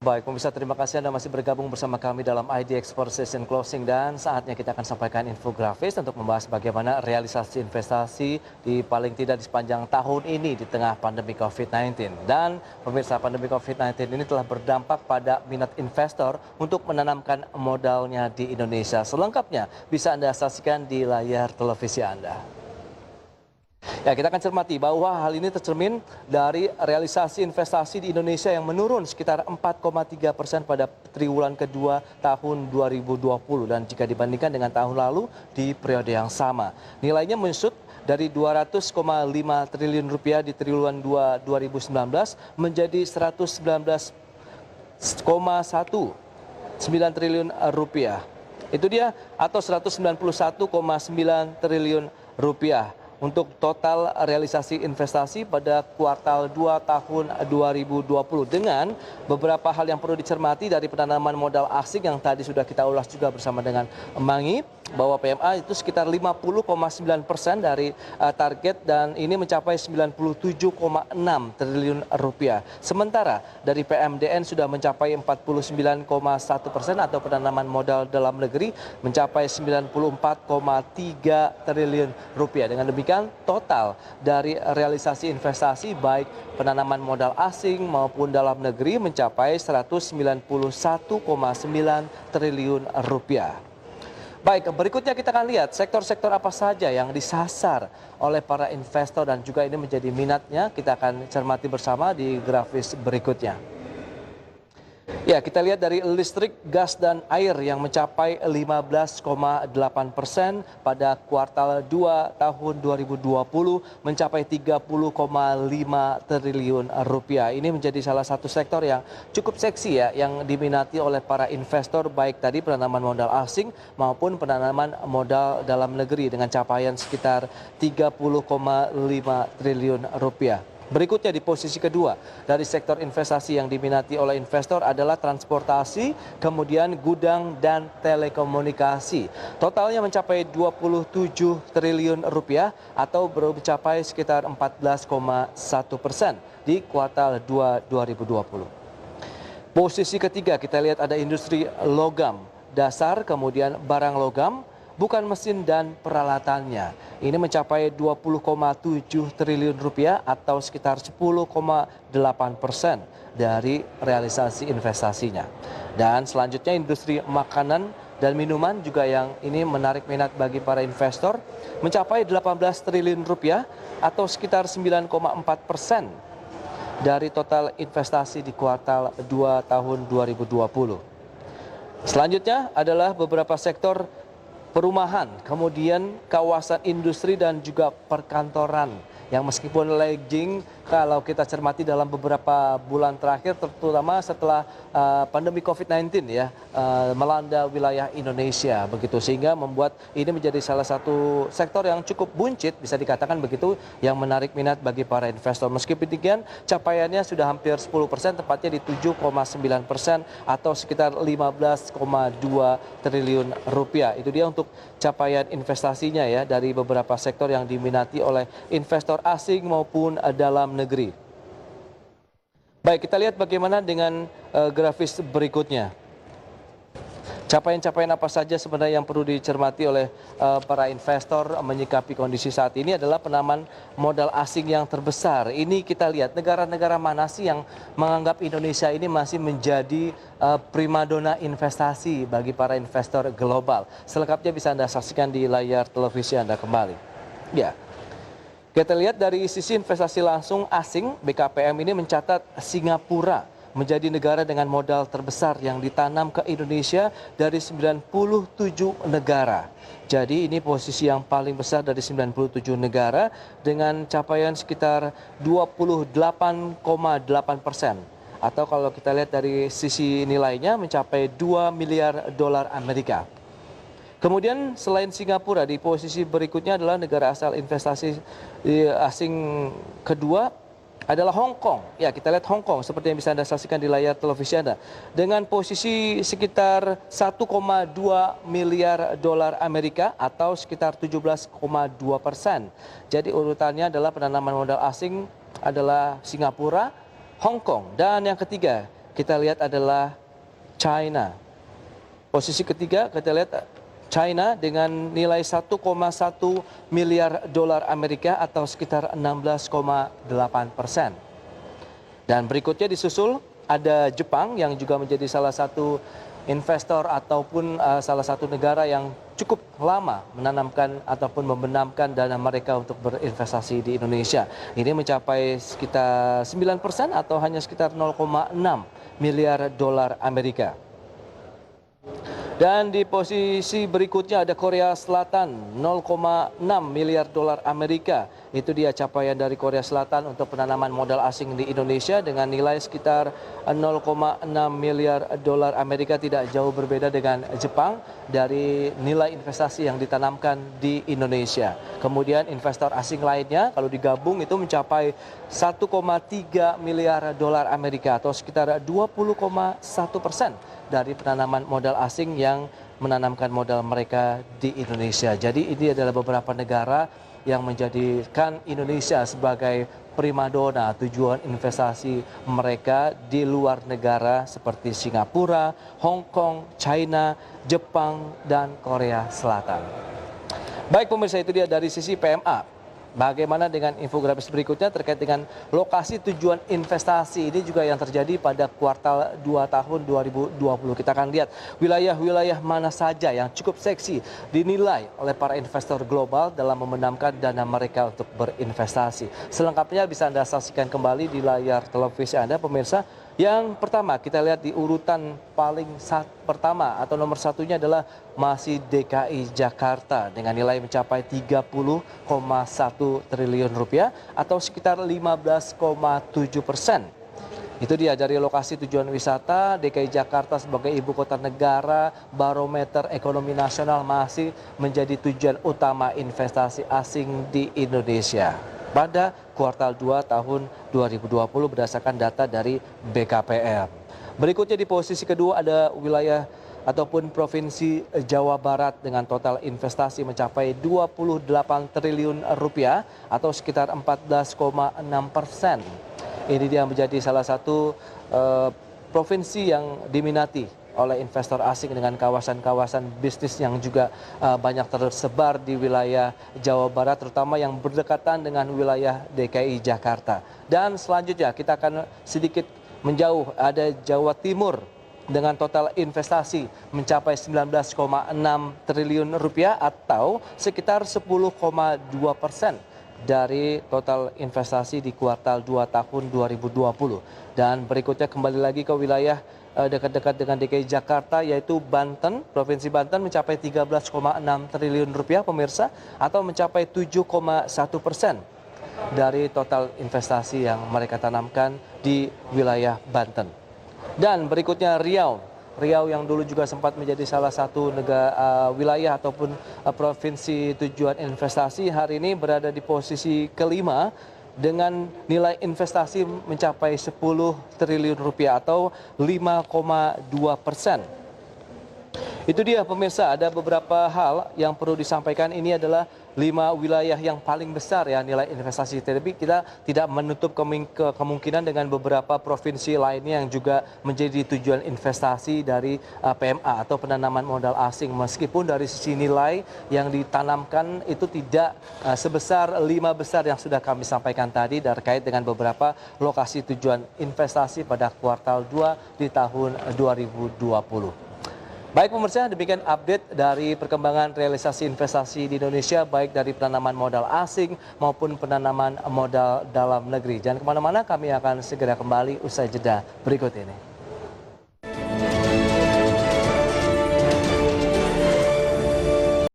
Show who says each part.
Speaker 1: Baik, pemirsa, terima kasih Anda masih bergabung bersama kami dalam ID Export Session Closing, dan saatnya kita akan sampaikan infografis untuk membahas bagaimana realisasi investasi di paling tidak di sepanjang tahun ini di tengah pandemi COVID-19. Dan pemirsa, pandemi COVID-19 ini telah berdampak pada minat investor untuk menanamkan modalnya di Indonesia. Selengkapnya bisa Anda saksikan di layar televisi Anda. Ya, kita akan cermati bahwa hal ini tercermin dari realisasi investasi di Indonesia yang menurun sekitar 4,3% pada triwulan kedua tahun 2020, dan jika dibandingkan dengan tahun lalu di periode yang sama. Nilainya menyusut dari 200,5 triliun rupiah di triwulan 2 2019 menjadi 119,9 triliun rupiah. Itu dia, atau 191,9 triliun rupiah. Untuk total realisasi investasi pada kuartal 2 tahun 2020, dengan beberapa hal yang perlu dicermati dari penanaman modal asing yang tadi sudah kita ulas juga bersama dengan Mangi, bahwa PMA itu sekitar 50,9% dari target, dan ini mencapai 97,6 triliun rupiah. Sementara dari PMDN sudah mencapai 49,1%, atau penanaman modal dalam negeri mencapai 94,3 triliun rupiah. Dengan demikian total dari realisasi investasi baik penanaman modal asing maupun dalam negeri mencapai 191,9 triliun rupiah. Baik, berikutnya kita akan lihat sektor-sektor apa saja yang disasar oleh para investor dan juga ini menjadi minatnya. Kita akan cermati bersama di grafis berikutnya. Ya, kita lihat dari listrik, gas, dan air yang mencapai 15,8% pada kuartal 2 tahun 2020 mencapai 30,5 triliun rupiah. Ini menjadi salah satu sektor yang cukup seksi ya, yang diminati oleh para investor, baik tadi penanaman modal asing maupun penanaman modal dalam negeri dengan capaian sekitar 30,5 triliun rupiah. Berikutnya di posisi kedua dari sektor investasi yang diminati oleh investor adalah transportasi, kemudian gudang dan telekomunikasi. Totalnya mencapai 27 triliun rupiah atau baru mencapai sekitar 14,1% di kuartal 2 2020. Posisi ketiga kita lihat ada industri logam dasar, kemudian barang logam, bukan mesin dan peralatannya. Ini mencapai 20,7 triliun rupiah atau sekitar 10,8% dari realisasi investasinya. Dan selanjutnya industri makanan dan minuman juga yang ini menarik minat bagi para investor, mencapai 18 triliun rupiah atau sekitar 9,4% dari total investasi di kuartal 2 tahun 2020. Selanjutnya adalah beberapa sektor perumahan, kemudian kawasan industri dan juga perkantoran yang meskipun lagging kalau kita cermati dalam beberapa bulan terakhir, terutama setelah pandemi COVID-19 ya melanda wilayah Indonesia begitu, sehingga membuat ini menjadi salah satu sektor yang cukup buncit bisa dikatakan begitu, yang menarik minat bagi para investor. Meskipun demikian capaiannya sudah hampir 10%, tepatnya di 7,9% atau sekitar 15,2 triliun rupiah. Itu dia untuk capaian investasinya ya dari beberapa sektor yang diminati oleh investor asing maupun dalam negeri. Baik, kita lihat bagaimana dengan grafis berikutnya. Capaian-capaian apa saja sebenarnya yang perlu dicermati oleh para investor menyikapi kondisi saat ini adalah penanaman modal asing yang terbesar. Ini kita lihat negara-negara mana sih yang menganggap Indonesia ini masih menjadi primadona investasi bagi para investor global. Selengkapnya bisa Anda saksikan di layar televisi Anda kembali. Ya. Kita lihat dari sisi investasi langsung asing, BKPM ini mencatat Singapura menjadi negara dengan modal terbesar yang ditanam ke Indonesia dari 97 negara. Jadi ini posisi yang paling besar dari 97 negara dengan capaian sekitar 28,8%. Atau kalau kita lihat dari sisi nilainya mencapai 2 miliar dolar Amerika. Kemudian selain Singapura, di posisi berikutnya adalah negara asal investasi asing kedua adalah Hong Kong. Ya, kita lihat Hong Kong seperti yang bisa Anda saksikan di layar televisi Anda. Dengan posisi sekitar 1,2 miliar dolar Amerika atau sekitar 17,2%. Jadi urutannya adalah penanaman modal asing adalah Singapura, Hong Kong, dan yang ketiga kita lihat adalah China. Posisi ketiga kita lihat China dengan nilai 1,1 miliar dolar Amerika atau sekitar 16,8%. Dan berikutnya disusul ada Jepang yang juga menjadi salah satu investor ataupun salah satu negara yang cukup lama menanamkan ataupun membenamkan dana mereka untuk berinvestasi di Indonesia. Ini mencapai sekitar 9% atau hanya sekitar 0,6 miliar dolar Amerika. Dan di posisi berikutnya ada Korea Selatan, 0,6 miliar dolar Amerika. Itu dia capaian dari Korea Selatan untuk penanaman modal asing di Indonesia dengan nilai sekitar 0,6 miliar dolar Amerika, tidak jauh berbeda dengan Jepang dari nilai investasi yang ditanamkan di Indonesia. Kemudian investor asing lainnya kalau digabung itu mencapai 1,3 miliar dolar Amerika atau sekitar 20,1% dari penanaman modal asing yang menanamkan modal mereka di Indonesia. Jadi ini adalah beberapa negara yang menjadikan Indonesia sebagai primadona tujuan investasi mereka di luar negara seperti Singapura, Hong Kong, China, Jepang, dan Korea Selatan. Baik pemirsa, itu dia dari sisi PMA. Bagaimana dengan infografis berikutnya terkait dengan lokasi tujuan investasi ini juga yang terjadi pada kuartal 2 tahun 2020. Kita akan lihat wilayah-wilayah mana saja yang cukup seksi dinilai oleh para investor global dalam membenamkan dana mereka untuk berinvestasi. Selengkapnya bisa Anda saksikan kembali di layar televisi Anda pemirsa. Yang pertama kita lihat di urutan paling pertama atau nomor satunya adalah masih DKI Jakarta dengan nilai mencapai 30,1 triliun rupiah atau sekitar 15,7%. Itu dia dari lokasi tujuan wisata DKI Jakarta sebagai ibu kota negara, barometer ekonomi nasional masih menjadi tujuan utama investasi asing di Indonesia pada kuartal 2 tahun 2020 berdasarkan data dari BKPM. Berikutnya di posisi kedua ada wilayah ataupun Provinsi Jawa Barat dengan total investasi mencapai 28 triliun rupiah atau sekitar 14,6%. Ini dia menjadi salah satu provinsi yang diminati oleh investor asing dengan kawasan-kawasan bisnis yang juga banyak tersebar di wilayah Jawa Barat, terutama yang berdekatan dengan wilayah DKI Jakarta. Dan selanjutnya kita akan sedikit menjauh, ada Jawa Timur dengan total investasi mencapai 19,6 triliun rupiah atau sekitar 10,2% dari total investasi di kuartal 2 tahun 2020. Dan berikutnya kembali lagi ke wilayah dekat-dekat dengan DKI Jakarta yaitu Banten. Provinsi Banten mencapai 13,6 triliun rupiah pemirsa atau mencapai 7,1% dari total investasi yang mereka tanamkan di wilayah Banten. Dan berikutnya Riau yang dulu juga sempat menjadi salah satu wilayah ataupun provinsi tujuan investasi, hari ini berada di posisi kelima dengan nilai investasi mencapai 10 triliun rupiah atau 5,2%. Itu dia pemirsa, ada beberapa hal yang perlu disampaikan. Ini adalah 5 wilayah yang paling besar ya nilai investasi. Tapi kita tidak menutup kemungkinan dengan beberapa provinsi lainnya yang juga menjadi tujuan investasi dari PMA atau penanaman modal asing. Meskipun dari sisi nilai yang ditanamkan itu tidak sebesar 5 besar yang sudah kami sampaikan tadi terkait dengan beberapa lokasi tujuan investasi pada kuartal 2 di tahun 2020. Baik pemirsa, demikian update dari perkembangan realisasi investasi di Indonesia baik dari penanaman modal asing maupun penanaman modal dalam negeri. Jangan kemana-mana, kami akan segera kembali usai jeda berikut ini.